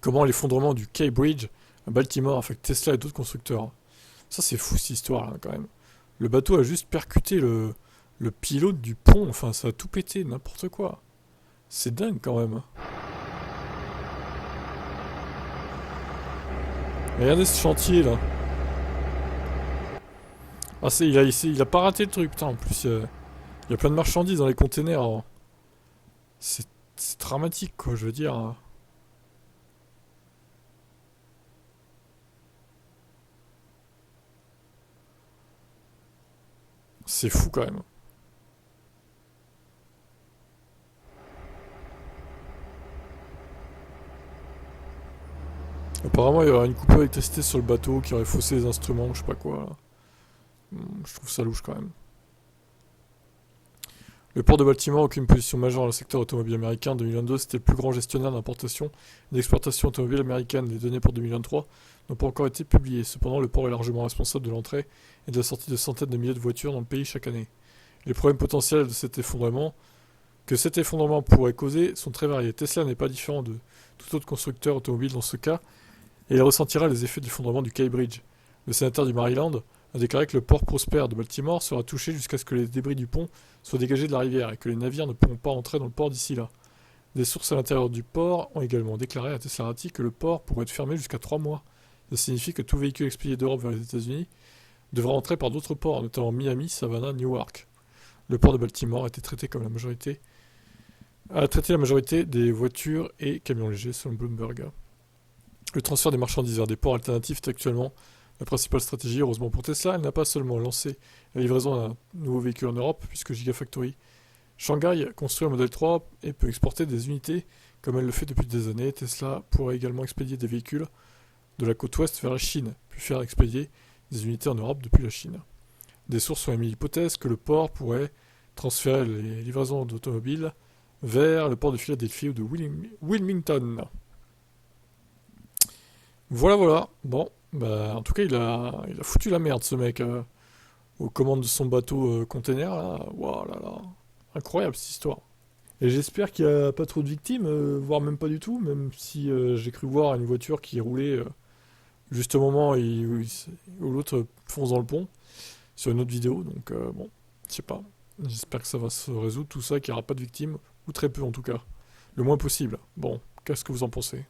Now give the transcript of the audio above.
Comment l'effondrement du Key Bridge à Baltimore affecte Tesla et d'autres constructeurs. Ça c'est fou cette histoire là quand même. Le bateau a juste percuté le pilote du pont, enfin ça a tout pété, n'importe quoi. C'est dingue quand même. Regardez ce chantier là. Ah il a pas raté le truc, putain, en plus il y a plein de marchandises dans les containers. Alors, c'est dramatique quoi, je veux dire. C'est fou quand même. Apparemment, il y aurait une coupure d'électricité sur le bateau qui aurait faussé les instruments, je sais pas quoi. Là. Je trouve ça louche quand même. Le port de Baltimore occupe une position majeure dans le secteur automobile américain. En 2022, c'était le plus grand gestionnaire d'importation et d'exportation automobile américaine. Les données pour 2023 n'ont pas encore été publiées. Cependant, le port est largement responsable de l'entrée et de la sortie de centaines de milliers de voitures dans le pays chaque année. Les problèmes potentiels de cet effondrement pourrait causer sont très variés. Tesla n'est pas différent de tout autre constructeur automobile dans ce cas et il ressentira les effets de l'effondrement du Key Bridge. Le sénateur du Maryland a déclaré que le port prospère de Baltimore sera touché jusqu'à ce que les débris du pont soient dégagés de la rivière et que les navires ne pourront pas entrer dans le port d'ici là. Des sources à l'intérieur du port ont également déclaré à Teslarati que le port pourrait être fermé jusqu'à 3 mois. Ça signifie que tout véhicule expédié d'Europe vers les États-Unis devra entrer par d'autres ports, notamment Miami, Savannah, Newark. Le port de Baltimore a été traité comme a traité la majorité des voitures et camions légers selon Bloomberg. Le transfert des marchandises vers des ports alternatifs est actuellement la principale stratégie. Heureusement pour Tesla, elle n'a pas seulement lancé la livraison d'un nouveau véhicule en Europe, puisque Gigafactory Shanghai construit un modèle 3 et peut exporter des unités comme elle le fait depuis des années. Tesla pourrait également expédier des véhicules de la côte ouest vers la Chine, puis faire expédier des unités en Europe depuis la Chine. Des sources ont émis l'hypothèse que le port pourrait transférer les livraisons d'automobiles vers le port de Philadelphie ou de Wilmington. Voilà, voilà. Bon, bah, en tout cas, il a foutu la merde, ce mec, aux commandes de son bateau container, là. Waouh là là. Incroyable, cette histoire. Et j'espère qu'il n'y a pas trop de victimes, voire même pas du tout, même si j'ai cru voir une voiture qui roulait juste au moment où l'autre fonce dans le pont, sur une autre vidéo, donc bon, je sais pas. J'espère que ça va se résoudre, tout ça, qu'il n'y aura pas de victimes, ou très peu en tout cas. Le moins possible. Bon, qu'est-ce que vous en pensez?